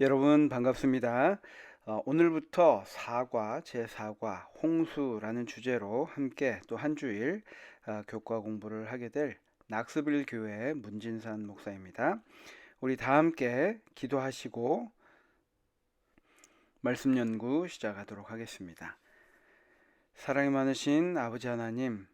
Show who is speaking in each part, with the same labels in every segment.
Speaker 1: 여러분 반갑습니다. 오늘부터 사과, 제사과, 홍수라는 주제로 함께 또 한 주일 교과 공부를 하게 될 낙스빌 교회 문진산 목사입니다. 우리 다 함께 기도하시고 말씀 연구 시작하도록 하겠습니다. 사랑이 많으신 아버지 하나님,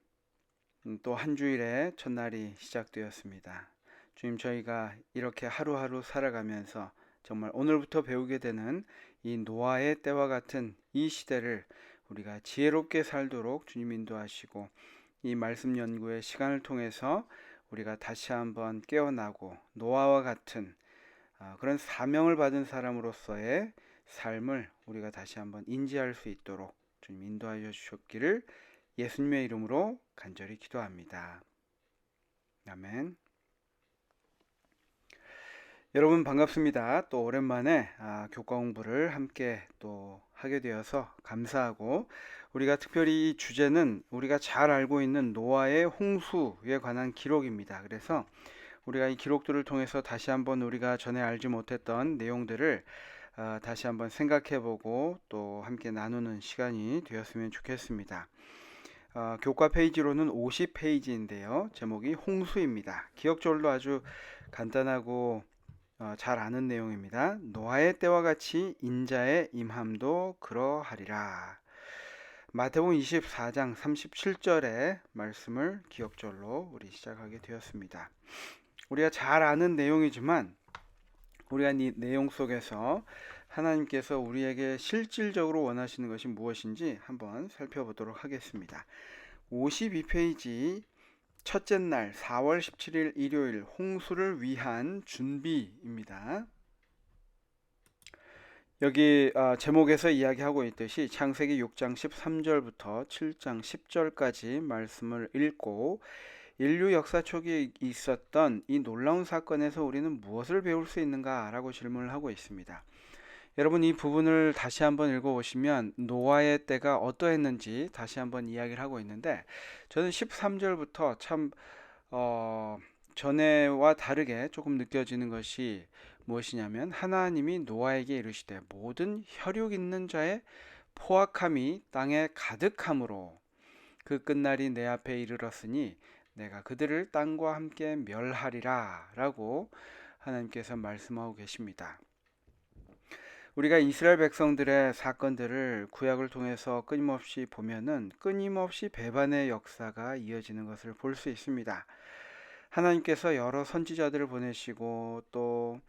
Speaker 1: 또 한 주일의 첫날이 시작되었습니다. 주님, 저희가 이렇게 하루하루 살아가면서 정말 오늘부터 배우게 되는 이 노아의 때와 같은 이 시대를 우리가 지혜롭게 살도록 주님 인도하시고, 이 말씀 연구의 시간을 통해서 우리가 다시 한번 깨어나고 노아와 같은 그런 사명을 받은 사람으로서의 삶을 우리가 다시 한번 인지할 수 있도록 주님 인도하여 주셨기를 예수님의 이름으로 간절히 기도합니다. 아멘. 여러분 반갑습니다. 또 오랜만에 교과 공부를 함께 또 하게 되어서 감사하고, 우리가 특별히 이 주제는 우리가 잘 알고 있는 노아의 홍수에 관한 기록입니다. 그래서 우리가 이 기록들을 통해서 다시 한번 우리가 전에 알지 못했던 내용들을 다시 한번 생각해보고 또 함께 나누는 시간이 되었으면 좋겠습니다. 교과 페이지로는 50페이지인데요. 제목이 홍수입니다. 기억절도 아주 간단하고 잘 아는 내용입니다. 노아의 때와 같이 인자의 임함도 그러하리라. 마태복음 24장 37절의 말씀을 기억절로 우리 시작하게 되었습니다. 우리가 잘 아는 내용이지만 우리가 이 내용 속에서 하나님께서 우리에게 실질적으로 원하시는 것이 무엇인지 한번 살펴보도록 하겠습니다. 52페이지 첫째 날 4월 17일 일요일 홍수를 위한 준비입니다. 여기 제목에서 이야기하고 있듯이 창세기 6장 13절부터 7장 10절까지 말씀을 읽고 인류 역사 초기에 있었던 이 놀라운 사건에서 우리는 무엇을 배울 수 있는가라고 질문을 하고 있습니다. 여러분, 이 부분을 다시 한번 읽어보시면 노아의 때가 어떠했는지 다시 한번 이야기를 하고 있는데, 저는 13절부터 참 전에와 다르게 조금 느껴지는 것이 무엇이냐면, 하나님이 노아에게 이르시되 모든 혈육 있는 자의 포악함이 땅에 가득함으로 그 끝날이 내 앞에 이르렀으니 내가 그들을 땅과 함께 멸하리라 라고 하나님께서 말씀하고 계십니다. 우리가 이스라엘 백성들의 사건들을 구약을 통해서 끊임없이 보면은 끊임없이 배반의 역사가 이어지는 것을 볼 수 있습니다. 하나님께서 여러 선지자들을 보내시고 또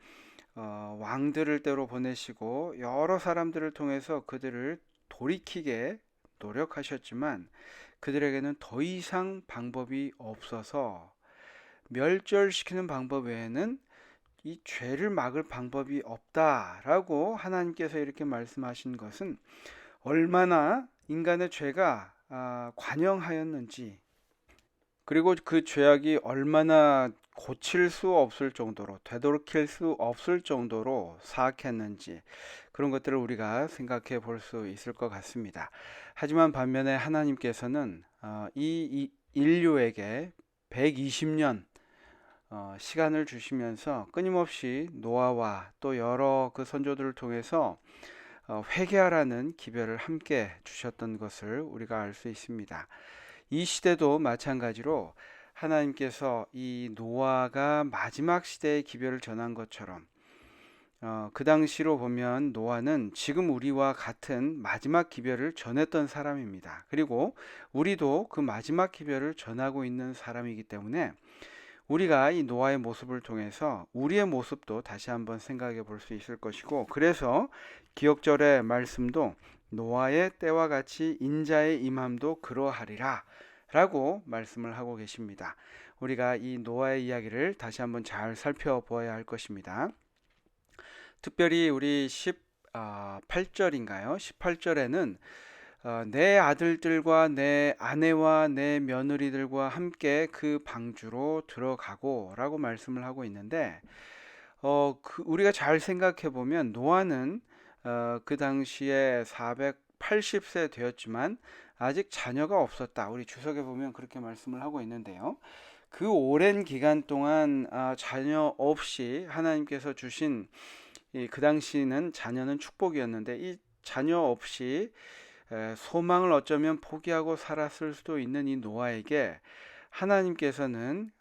Speaker 1: 왕들을 때로 보내시고 여러 사람들을 통해서 그들을 돌이키게 노력하셨지만 그들에게는 더 이상 방법이 없어서 멸절시키는 방법 외에는 이 죄를 막을 방법이 없다라고 하나님께서 이렇게 말씀하신 것은 얼마나 인간의 죄가 관영하였는지, 그리고 그 죄악이 얼마나 고칠 수 없을 정도로 되돌이킬 수 없을 정도로 사악했는지, 그런 것들을 우리가 생각해 볼 수 있을 것 같습니다. 하지만 반면에 하나님께서는 이 인류에게 120년 시간을 주시면서 끊임없이 노아와 또 여러 그 선조들을 통해서 회개하라는 기별을 함께 주셨던 것을 우리가 알 수 있습니다. 이 시대도 마찬가지로 하나님께서 이 노아가 마지막 시대의 기별을 전한 것처럼 그 당시로 보면 노아는 지금 우리와 같은 마지막 기별을 전했던 사람입니다. 그리고 우리도 그 마지막 기별을 전하고 있는 사람이기 때문에 우리가 이 노아의 모습을 통해서 우리의 모습도 다시 한번 생각해 볼 수 있을 것이고, 그래서 기억절의 말씀도 노아의 때와 같이 인자의 임함도 그러하리라 라고 말씀을 하고 계십니다. 우리가 이 노아의 이야기를 다시 한번 잘 살펴보아야 할 것입니다. 특별히 우리 18절인가요? 18절에는 내 아들들과 내 아내와 내 며느리들과 함께 그 방주로 들어가고 라고 말씀을 하고 있는데, 우리가 잘 생각해 보면 노아는 그 당시에 480세 되었지만 아직 자녀가 없었다. 우리 주석에 보면 그렇게 말씀을 하고 있는데요. 그 오랜 기간 동안 자녀 없이 하나님께서 주신 그 당시는 자녀는 축복이었는데 이 자녀 없이 소망을 어쩌면 포기하고 살았을 수도 있는 이 노아에게 하나님께서는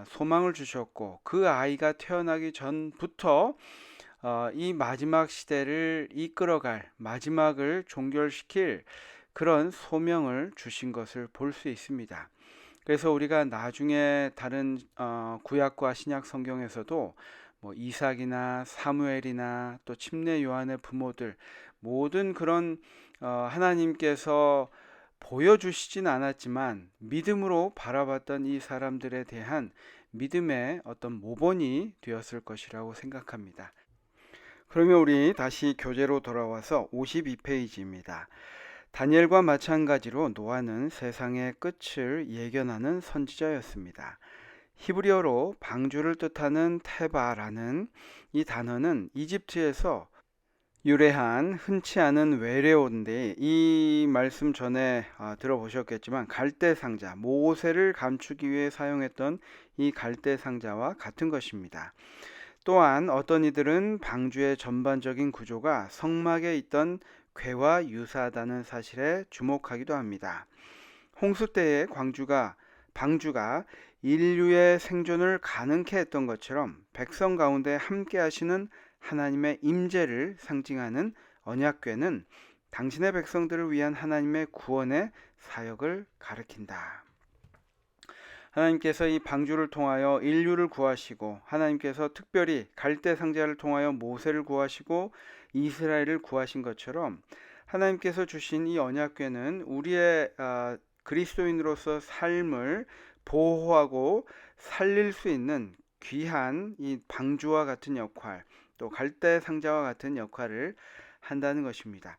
Speaker 1: 소망을 주셨고 그 아이가 태어나기 전부터 이 마지막 시대를 이끌어갈 마지막을 종결시킬 그런 소명을 주신 것을 볼 수 있습니다. 그래서 우리가 나중에 다른 구약과 신약 성경에서도 뭐 이삭이나 사무엘이나 또 침례 요한의 부모들 모든 그런 하나님께서 보여주시진 않았지만 믿음으로 바라봤던 이 사람들에 대한 믿음의 어떤 모본이 되었을 것이라고 생각합니다. 그러면 우리 다시 교재로 돌아와서 52페이지입니다. 다니엘과 마찬가지로 노아는 세상의 끝을 예견하는 선지자였습니다. 히브리어로 방주를 뜻하는 테바라는 이 단어는 이집트에서 유래한 흔치 않은 외래어인데 이 말씀 전에 들어보셨겠지만 갈대 상자, 모세를 감추기 위해 사용했던 이 갈대 상자와 같은 것입니다. 또한 어떤 이들은 방주의 전반적인 구조가 성막에 있던 괴와 유사하다는 사실에 주목하기도 합니다. 홍수 때의 방주가 인류의 생존을 가능케 했던 것처럼 백성 가운데 함께 하시는 하나님의 임재를 상징하는 언약궤는 당신의 백성들을 위한 하나님의 구원의 사역을 가리킨다. 하나님께서 이 방주를 통하여 인류를 구하시고 하나님께서 특별히 갈대 상자를 통하여 모세를 구하시고 이스라엘을 구하신 것처럼 하나님께서 주신 이 언약궤는 우리의 그리스도인으로서 삶을 보호하고 살릴 수 있는 귀한 이 방주와 같은 역할, 또 갈대 상자와 같은 역할을 한다는 것입니다.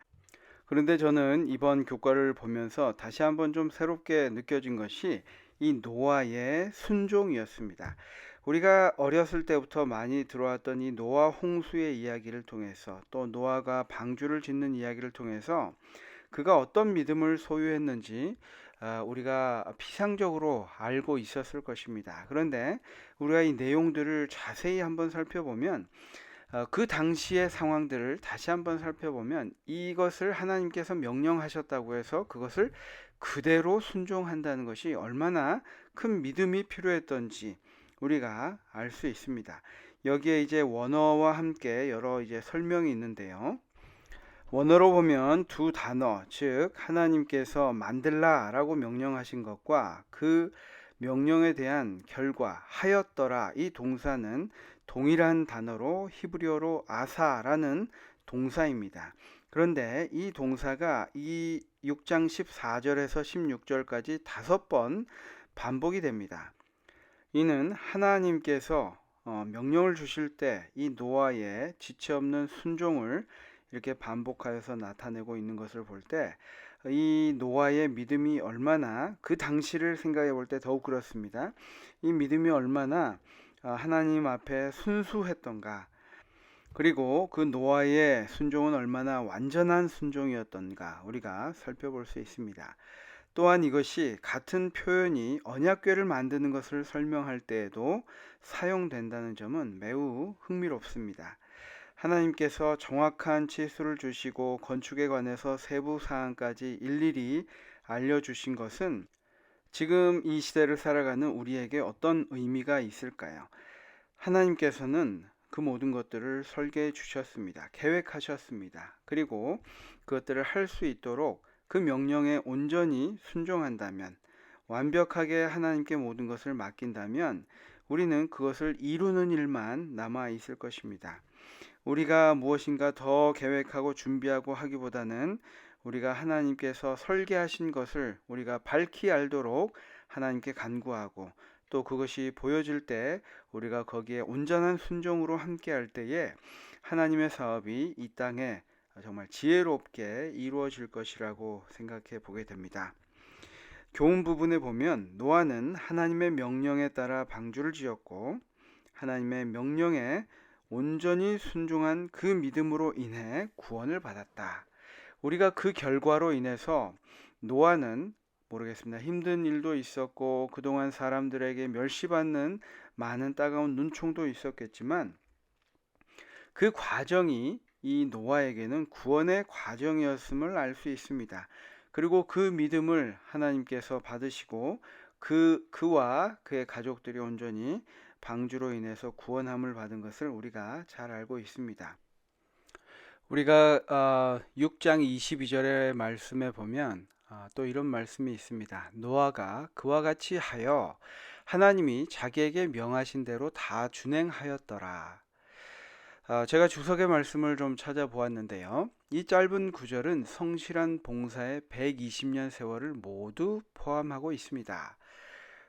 Speaker 1: 그런데 저는 이번 교과를 보면서 다시 한번 좀 새롭게 느껴진 것이 이 노아의 순종이었습니다. 우리가 어렸을 때부터 많이 들어왔던 이 노아 홍수의 이야기를 통해서 또 노아가 방주를 짓는 이야기를 통해서 그가 어떤 믿음을 소유했는지 우리가 피상적으로 알고 있었을 것입니다. 그런데 우리가 이 내용들을 자세히 한번 살펴보면 그 당시의 상황들을 다시 한번 살펴보면 이것을 하나님께서 명령하셨다고 해서 그것을 그대로 순종한다는 것이 얼마나 큰 믿음이 필요했던지 우리가 알 수 있습니다. 여기에 이제 원어와 함께 여러 이제 설명이 있는데요. 원어로 보면 두 단어, 즉 하나님께서 만들라라고 명령하신 것과 그 명령에 대한 결과 하였더라 이 동사는 동일한 단어로 히브리어로 아사라는 동사입니다. 그런데 이 동사가 이 6장 14절에서 16절까지 5번 반복이 됩니다. 이는 하나님께서 명령을 주실 때 이 노아의 지체 없는 순종을 이렇게 반복하여서 나타내고 있는 것을 볼 때 이 노아의 믿음이 얼마나 그 당시를 생각해 볼 때 더욱 그렇습니다. 이 믿음이 얼마나 하나님 앞에 순수했던가, 그리고 그 노아의 순종은 얼마나 완전한 순종이었던가 우리가 살펴볼 수 있습니다. 또한 이것이 같은 표현이 언약궤를 만드는 것을 설명할 때에도 사용된다는 점은 매우 흥미롭습니다. 하나님께서 정확한 치수를 주시고 건축에 관해서 세부 사항까지 일일이 알려주신 것은 지금 이 시대를 살아가는 우리에게 어떤 의미가 있을까요? 하나님께서는 그 모든 것들을 설계해 주셨습니다. 계획하셨습니다. 그리고 그것들을 할 수 있도록 그 명령에 온전히 순종한다면, 완벽하게 하나님께 모든 것을 맡긴다면 우리는 그것을 이루는 일만 남아 있을 것입니다. 우리가 무엇인가 더 계획하고 준비하고 하기보다는 우리가 하나님께서 설계하신 것을 우리가 밝히 알도록 하나님께 간구하고 또 그것이 보여질 때 우리가 거기에 온전한 순종으로 함께 할 때에 하나님의 사업이 이 땅에 정말 지혜롭게 이루어질 것이라고 생각해 보게 됩니다. 교훈 부분에 보면 노아는 하나님의 명령에 따라 방주를 지었고 하나님의 명령에 온전히 순종한 그 믿음으로 인해 구원을 받았다. 우리가 그 결과로 인해서 노아는 모르겠습니다. 힘든 일도 있었고 그동안 사람들에게 멸시받는 많은 따가운 눈총도 있었겠지만 그 과정이 이 노아에게는 구원의 과정이었음을 알 수 있습니다. 그리고 그 믿음을 하나님께서 받으시고 그와 그의 가족들이 온전히 방주로 인해서 구원함을 받은 것을 우리가 잘 알고 있습니다. 우리가 6장 22절의 말씀에 보면 또 이런 말씀이 있습니다. 노아가 그와 같이 하여 하나님이 자기에게 명하신 대로 다 준행하였더라. 제가 주석의 말씀을 좀 찾아보았는데요. 이 짧은 구절은 성실한 봉사의 120년 세월을 모두 포함하고 있습니다.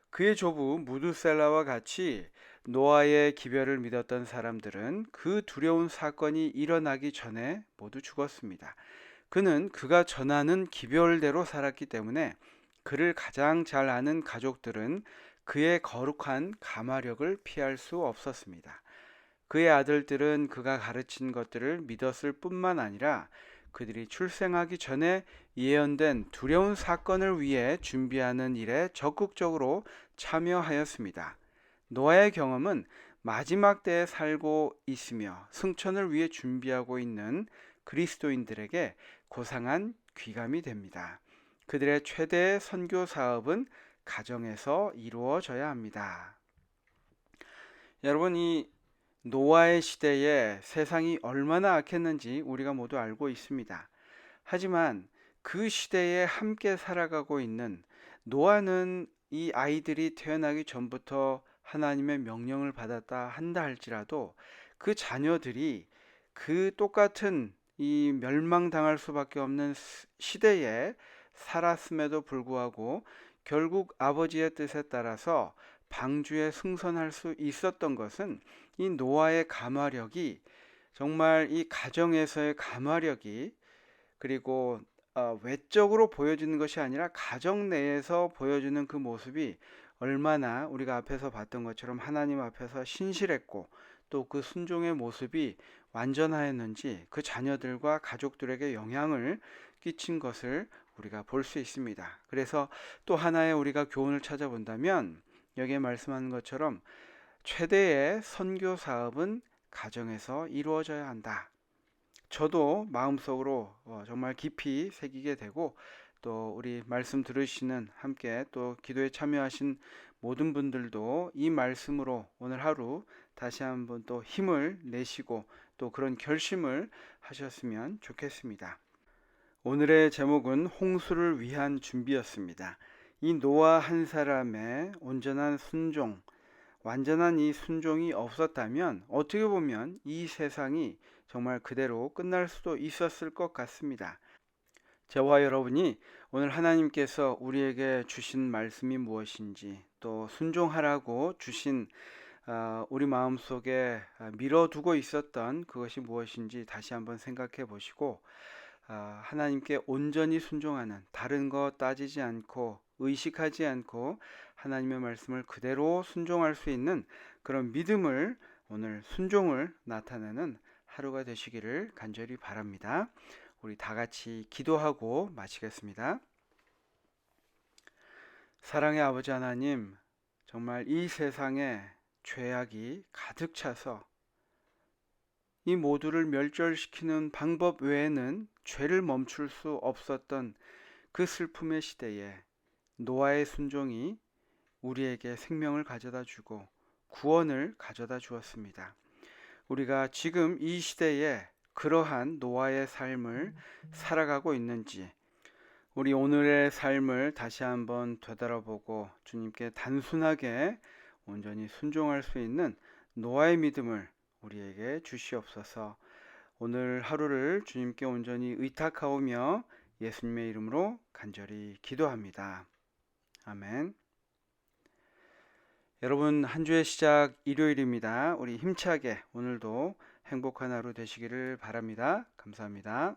Speaker 1: 그의 조부 무두셀라와 같이 노아의 기별을 믿었던 사람들은 그 두려운 사건이 일어나기 전에 모두 죽었습니다. 그는 그가 전하는 기별대로 살았기 때문에 그를 가장 잘 아는 가족들은 그의 거룩한 가마력을 피할 수 없었습니다. 그의 아들들은 그가 가르친 것들을 믿었을 뿐만 아니라 그들이 출생하기 전에 예언된 두려운 사건을 위해 준비하는 일에 적극적으로 참여하였습니다. 노아의 경험은 마지막 때에 살고 있으며 승천을 위해 준비하고 있는 그리스도인들에게 고상한 귀감이 됩니다. 그들의 최대 선교 사업은 가정에서 이루어져야 합니다. 여러분, 이 노아의 시대에 세상이 얼마나 악했는지 우리가 모두 알고 있습니다. 하지만 그 시대에 함께 살아가고 있는 노아는 이 아이들이 태어나기 전부터 하나님의 명령을 받았다 한다 할지라도 그 자녀들이 그 똑같은 이 멸망당할 수밖에 없는 시대에 살았음에도 불구하고 결국 아버지의 뜻에 따라서 방주에 승선할 수 있었던 것은 이 노아의 가마력이 정말 이 가정에서의 가마력이 그리고 외적으로 보여지는 것이 아니라 가정 내에서 보여주는 그 모습이 얼마나 우리가 앞에서 봤던 것처럼 하나님 앞에서 신실했고 또 그 순종의 모습이 완전하였는지 그 자녀들과 가족들에게 영향을 끼친 것을 우리가 볼 수 있습니다. 그래서 또 하나의 우리가 교훈을 찾아본다면 여기에 말씀하는 것처럼 최대의 선교 사업은 가정에서 이루어져야 한다. 저도 마음속으로 정말 깊이 새기게 되고 또 우리 말씀 들으시는 함께 또 기도에 참여하신 모든 분들도 이 말씀으로 오늘 하루 다시 한번 또 힘을 내시고 또 그런 결심을 하셨으면 좋겠습니다. 오늘의 제목은 홍수를 위한 준비였습니다. 이 노아 한 사람의 온전한 순종, 완전한 이 순종이 없었다면 어떻게 보면 이 세상이 정말 그대로 끝날 수도 있었을 것 같습니다. 저와 여러분이 오늘 하나님께서 우리에게 주신 말씀이 무엇인지 또 순종하라고 주신 우리 마음속에 밀어두고 있었던 그것이 무엇인지 다시 한번 생각해 보시고 하나님께 온전히 순종하는 다른 거 따지지 않고 의식하지 않고 하나님의 말씀을 그대로 순종할 수 있는 그런 믿음을 오늘 순종을 나타내는 하루가 되시기를 간절히 바랍니다. 우리 다 같이 기도하고 마치겠습니다. 사랑의 아버지 하나님, 정말 이 세상에 죄악이 가득 차서 이 모두를 멸절시키는 방법 외에는 죄를 멈출 수 없었던 그 슬픔의 시대에 노아의 순종이 우리에게 생명을 가져다 주고 구원을 가져다 주었습니다. 우리가 지금 이 시대에 그러한 노아의 삶을 살아가고 있는지 우리 오늘의 삶을 다시 한번 되돌아보고 주님께 단순하게 온전히 순종할 수 있는 노아의 믿음을 우리에게 주시옵소서. 오늘 하루를 주님께 온전히 의탁하오며 예수님의 이름으로 간절히 기도합니다. 아멘. 여러분, 한 주의 시작 일요일입니다. 우리 힘차게 오늘도 행복한 하루 되시기를 바랍니다. 감사합니다.